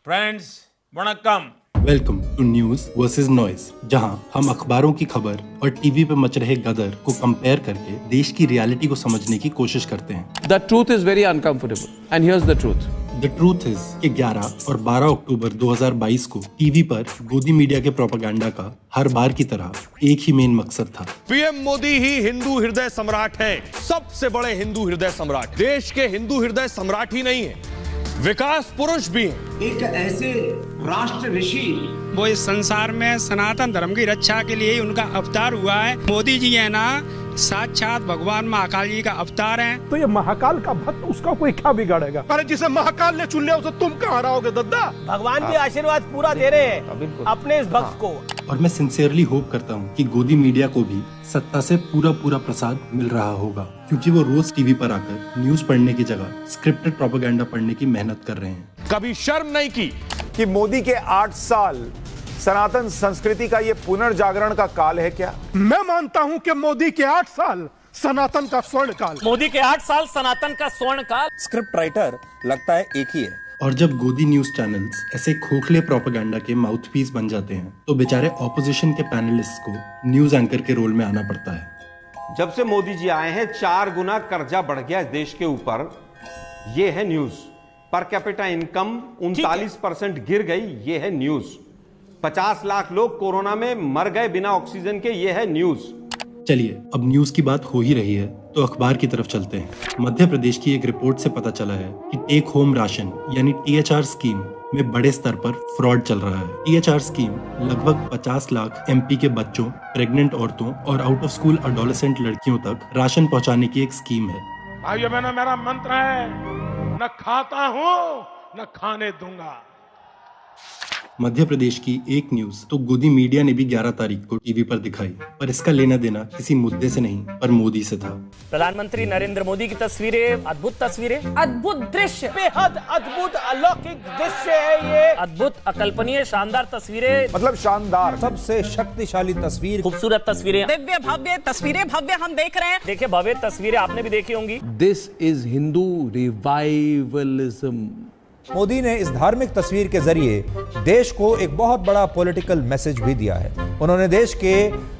Friends vanakkam. Welcome to News Versus Noise, जहां हम अखबारों की खबर और टीवी पे मच रहे गदर को कंपेयर करके देश की रियलिटी को समझने की कोशिश करते हैं। The truth is very uncomfortable, and here's the truth. The truth is कि 11 और 12 अक्टूबर 2022 को टीवी पर गोदी मीडिया के प्रोपेगेंडा का हर बार की तरह एक ही मेन मकसद था। पीएम मोदी ही हिंदू हृदय सम्राट हैं, सबसे बड़े हिंदू हृदय सम्राट। देश के हिंदू हृदय सम्राट ही नहीं है, विकास पुरुष भी हैं। एक ऐसे राष्ट्र ऋषि, वो इस संसार में सनातन धर्म की रक्षा के लिए उनका अवतार हुआ है। मोदी जी है ना, साक्षात भगवान महाकाल जी का अवतार है। तो ये महाकाल का भक्त, उसका कोई क्या बिगाड़ेगा? अरे जिसे महाकाल ने चुन लिया उसे तुम कहाँ रहोगे दद्दा? भगवान भी आशीर्वाद पूरा दे रहे हैं अपने इस भक्त को। और मैं सिंसियरली होप करता हूँ कि गोदी मीडिया को भी सत्ता से पूरा प्रसाद मिल रहा होगा, क्योंकि वो रोज टीवी पर आकर न्यूज पढ़ने की जगह स्क्रिप्टेड प्रोपेगेंडा पढ़ने की मेहनत कर रहे हैं। कभी शर्म नहीं की कि मोदी के 8 साल सनातन संस्कृति का ये पुनर्जागरण का काल है क्या? मैं मानता हूँ कि मोदी के 8 साल सनातन का स्वर्ण काल। मोदी के 8 साल सनातन का स्वर्ण काल। स्क्रिप्ट राइटर लगता है एक ही है। और जब गोदी न्यूज चैनल्स ऐसे खोखले प्रोपेगेंडा के माउथपीस बन जाते हैं तो बेचारे ऑपोजिशन के पैनलिस्ट को न्यूज एंकर के रोल में आना पड़ता है। जब से मोदी जी आए हैं 4 गुना कर्जा बढ़ गया इस देश के ऊपर। ये है न्यूज। पर कैपिटा इनकम 39% गिर गई, ये है न्यूज। 50 लाख लोग कोरोना में मर गए बिना ऑक्सीजन के, ये है न्यूज। चलिए, अब न्यूज की बात हो ही रही है तो अखबार की तरफ चलते हैं। मध्य प्रदेश की एक रिपोर्ट से पता चला है कि टेक होम राशन यानी THR स्कीम में बड़े स्तर पर फ्रॉड चल रहा है। THR स्कीम लगभग 50 लाख MP के बच्चों, प्रेग्नेंट औरतों और आउट ऑफ स्कूल एडोलेसेंट लड़कियों तक राशन पहुंचाने की एक स्कीम है। भाइयों बहनों, मेरा मंत्र है, न खाता हूँ न खाने दूंगा। मध्य प्रदेश की एक न्यूज तो गोदी मीडिया ने भी 11 तारीख को टीवी पर दिखाई, पर इसका लेना देना किसी मुद्दे से नहीं पर मोदी से था। प्रधानमंत्री नरेंद्र मोदी की तस्वीरें, अद्भुत तस्वीरें, अद्भुत दृश्य, बेहद अद्भुत अलौकिक दृश्य है ये। अद्भुत, अकल्पनीय, शानदार तस्वीरें, मतलब शानदार, सबसे शक्तिशाली तस्वीर, खूबसूरत तस्वीरें, दिव्य भव्य तस्वीरें, भव्य हम देख रहे हैं। देखिए, भव्य तस्वीरें आपने भी देखी होंगी। This is Hindu revivalism. Modi ने इस धार्मिक तस्वीर के जरिए देश को एक बहुत बड़ा पॉलिटिकल मैसेज भी दिया है। उन्होंने देश के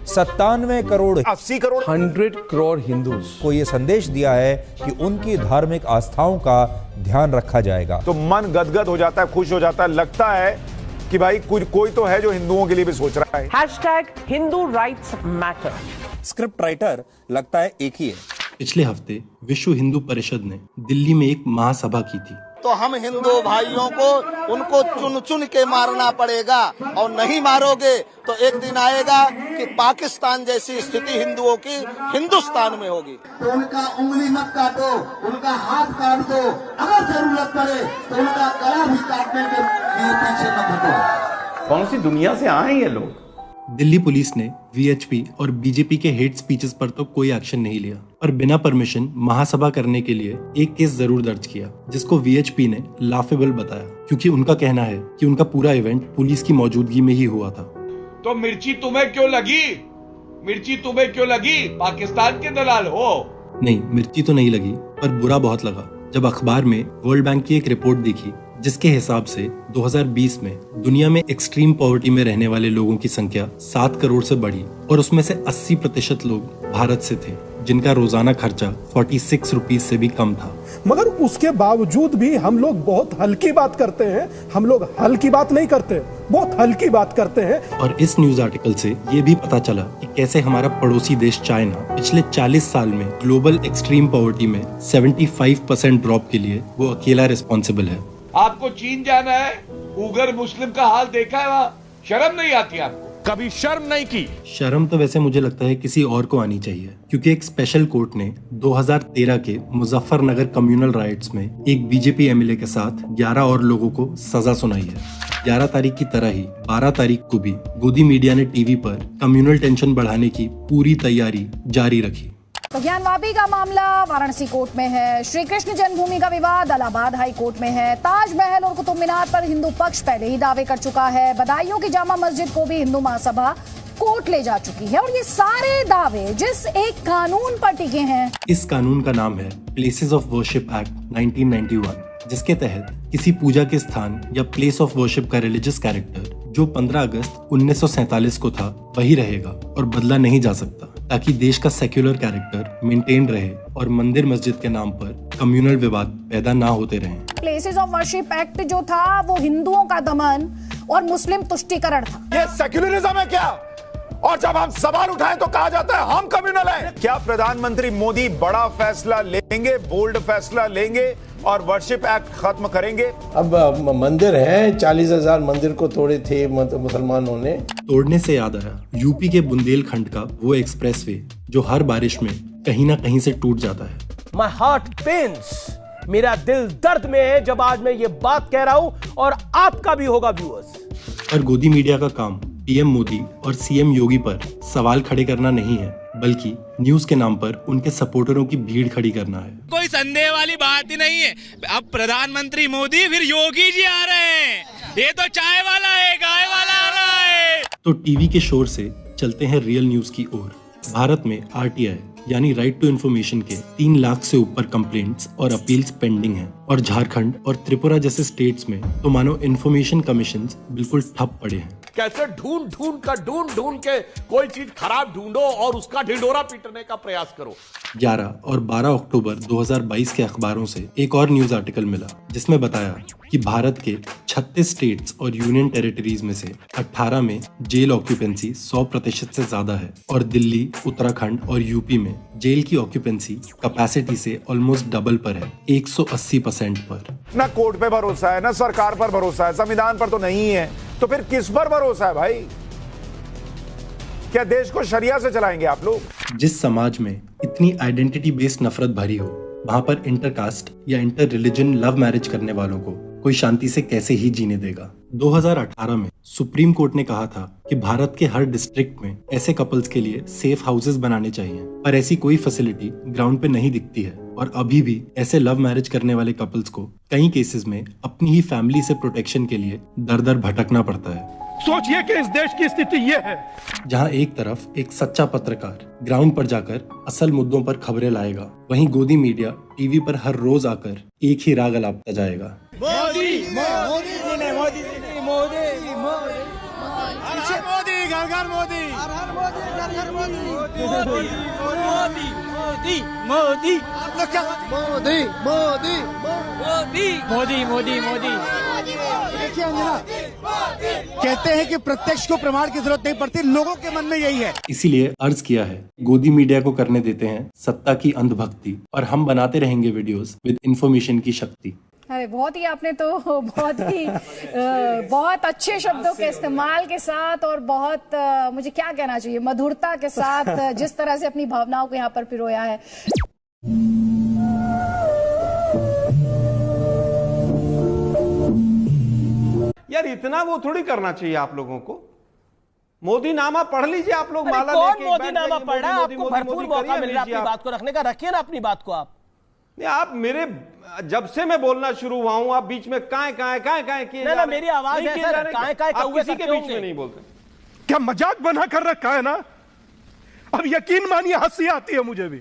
97 करोड़ 80 करोड़ 100 crore Hindus को ये संदेश दिया है कि उनकी धार्मिक आस्थाओं का ध्यान रखा जाएगा। तो मन गदगद हो जाता है, खुश हो जाता है, लगता है कि भाई कोई तो है जो हिंदुओं के लिए भी सोच रहा है। #Hindu Rights Matter। Script writer लगता है एक ही है। पिछले हफ्ते विश्व हिंदू परिषद ने दिल्ली में एक महासभा की थी। तो हम हिंदू भाइयों को उनको चुन चुन के मारना पड़ेगा, और नहीं मारोगे तो एक दिन आएगा कि पाकिस्तान जैसी स्थिति हिंदुओं की हिंदुस्तान में होगी। तो उनका उंगली मत काटो, उनका हाथ काट दो, अगर जरूरत पड़े तो उनका गला भी काटने के लिए पीछे मत हटो। कौन सी दुनिया से आए ये लोग? दिल्ली पुलिस ने VHP और BJP के हेट स्पीचेस पर तो कोई एक्शन नहीं लिया, पर बिना परमिशन महासभा करने के लिए एक केस जरूर दर्ज किया, जिसको VHP ने लाफेबल बताया, क्योंकि उनका कहना है कि उनका पूरा इवेंट पुलिस की मौजूदगी में ही हुआ था। तो मिर्ची तुम्हें क्यों लगी? मिर्ची तुम्हें क्यों लगी? पाकिस्तान के दलाल हो? नहीं, मिर्ची तो नहीं लगी, पर बुरा बहुत लगा जब अखबार में वर्ल्ड बैंक की एक रिपोर्ट देखी, जिसके हिसाब से 2020 में दुनिया में एक्सट्रीम पॉवर्टी में रहने वाले लोगों की संख्या 7 करोड़ से बढ़ी, और उसमें से 80% लोग भारत से थे, जिनका रोजाना खर्चा 46 रुपीज से भी कम था। मगर उसके बावजूद भी हम लोग बहुत हल्की बात करते हैं। हम लोग हल्की बात नहीं करते, बहुत हल्की बात करते हैं। और इस न्यूज आर्टिकल से ये भी पता चला कि कैसे हमारा पड़ोसी देश चाइना पिछले 40 साल में ग्लोबल एक्सट्रीम पॉवर्टी में 75% ड्रॉप के लिए वो अकेला रिस्पॉन्सिबल है। आपको चीन जाना है, उगर मुस्लिम का हाल देखा है वहाँ? शर्म नहीं आती आपको? कभी शर्म नहीं की। शर्म तो वैसे मुझे लगता है किसी और को आनी चाहिए, क्योंकि एक स्पेशल कोर्ट ने 2013 के मुजफ्फरनगर कम्युनल राइट्स में एक BJP MLA के साथ 11 और लोगों को सजा सुनाई है। 11 तारीख की तरह ही 12 तारीख को भी गोदी मीडिया ने टीवी पर कम्युनल टेंशन बढ़ाने की पूरी तैयारी जारी रखी। तो ज्ञानवापी का मामला वाराणसी कोर्ट में है, श्री कृष्ण जन्मभूमि का विवाद इलाहाबाद हाई कोर्ट में है, ताजमहल और कुतुब मीनार पर हिंदू पक्ष पहले ही दावे कर चुका है, बदायूं की जामा मस्जिद को भी हिंदू महासभा कोर्ट ले जा चुकी है, और ये सारे दावे जिस एक कानून पर टिके हैं। इस कानून का नाम है प्लेसेस ऑफ वर्शिप एक्ट 1991। जिसके तहत किसी पूजा के स्थान या प्लेस ऑफ वर्शिप का रिलीजियस कैरेक्टर जो 15 अगस्त 1947 को था वही रहेगा और बदला नहीं जा सकता, ताकि देश का सेक्युलर कैरेक्टर मेंटेन रहे और मंदिर मस्जिद के नाम पर कम्युनल विवाद पैदा ना होते रहें। प्लेसेस ऑफ वर्शिप एक्ट जो था वो हिंदुओं का दमन और मुस्लिम तुष्टीकरण था। ये सेक्युलरिज्म है क्या? और जब हम सवाल उठाएं तो कहा जाता है हम कम्युनल हैं। क्या प्रधानमंत्री मोदी बड़ा फैसला लेंगे, बोल्ड फैसला लेंगे और वर्शिप एक्ट खत्म करेंगे? अब मंदिर हैं, 40,000 मंदिर को तोड़े थे मुसलमानों ने। तोड़ने से याद आया यूपी के बुंदेलखंड का वो एक्सप्रेसवे जो हर बारिश में कहीं ना कहीं से टूट जाता है। My heart pains, मेरा दिल दर्द में है जब आज मैं ये बात कह रहा हूं और आपका भी होगा व्यूअर्स। और गोदी मीडिया का काम पीएम मोदी और सीएम योगी पर सवाल खड़े करना नहीं है, बल्कि न्यूज के नाम पर उनके सपोर्टरों की भीड़ खड़ी करना है। कोई संदेह वाली बात ही नहीं है। अब प्रधानमंत्री मोदी फिर योगी जी आ रहे हैं। ये तो चाय वाला है, गाय वाला आ रहा है। तो टीवी के शोर से चलते हैं रियल न्यूज की ओर। भारत में आरटीआई यानी राइट टू इन्फॉर्मेशन के 3 लाख से ऊपर कंप्लेंट्स और अपील्स पेंडिंग हैं और झारखंड और त्रिपुरा जैसे स्टेट्स में तो मानो इन्फॉर्मेशन कमीशंस बिल्कुल ठप पड़े हैं। कैसे ढूंढ के कोई चीज खराब ढूंढो और उसका ढिंढोरा पीटने का प्रयास करो। 11 और 12 अक्टूबर 2022 के अखबारों से एक और न्यूज आर्टिकल मिला जिसमें बताया कि भारत के 36 स्टेट्स और यूनियन टेरिटरीज में से 18 में जेल ऑक्यूपेंसी 100% से ज्यादा है और दिल्ली, उत्तराखंड और यूपी में जेल की ऑक्यूपेंसी कैपेसिटी से ऑलमोस्ट डबल पर है, 180% पर। ना कोर्ट पे भरोसा है, ना सरकार पर भरोसा है, संविधान पर तो नहीं है, तो फिर किस पर भरोसा है भाई? क्या देश को शरिया से चलाएंगे आप लोग? जिस समाज में इतनी आइडेंटिटी बेस्ड नफरत भरी हो, वहां पर इंटरकास्ट या इंटर रिलीजन लव मैरिज करने वालों को कोई शांति से कैसे ही जीने देगा। 2018 में सुप्रीम कोर्ट ने कहा था कि भारत के हर डिस्ट्रिक्ट में ऐसे कपल्स के लिए सेफ हाउसेस बनाने चाहिए, पर ऐसी कोई फैसिलिटी ग्राउंड पे नहीं दिखती है और अभी भी ऐसे लव मैरिज करने वाले कपल्स को कई केसेस में अपनी ही फैमिली से प्रोटेक्शन के लिए दर दर भटकना पड़ता है। सोचिए कि इस देश की स्थिति ये है, जहां एक तरफ एक सच्चा पत्रकार ग्राउंड पर जाकर असल मुद्दों पर खबरें लाएगा, वहीं गोदी मीडिया टीवी पर हर रोज आकर एक ही राग अलापता जाएगा। मोदी मोदी मोदी मोदी मोदी मोदी घर घर मोदी घर घर मोदी मोदी मोदी मोदी मोदी मोदी मोदी मोदी। देखिए अंजना, कहते हैं कि प्रत्यक्ष को प्रमाण की जरूरत नहीं पड़ती, लोगों के मन में यही है। इसीलिए अर्ज किया है गोदी मीडिया को करने देते हैं सत्ता की अंधभक्ति और हम बनाते रहेंगे वीडियोस विद इंफॉर्मेशन की शक्ति। अरे बहुत ही आपने तो बहुत अच्छे शब्दों के इस्तेमाल के साथ और बहुत मुझे क्या कहना चाहिए मधुरता के साथ जिस तरह से अपनी भावनाओं को यहाँ पर पिरोया है। यार इतना वो थोड़ी करना चाहिए आप लोगों को। मोदी नामा पढ़ लीजिए आप लोग। माला कौन मोदी नामा पढ़ रहा है? आपको भरपूर मौका मिल रहा है अपनी बात को रखने का, रखिए ना अपनी बात को। आप मेरे जब से मैं बोलना शुरू हुआ हूं आप बीच में काय किए ना मेरी आवाज है सर, आप किसी के बीच में नहीं बोलते। क्या मजाक बना कर रखा है ना? अब यकीन मानिए हंसी आती है मुझे भी।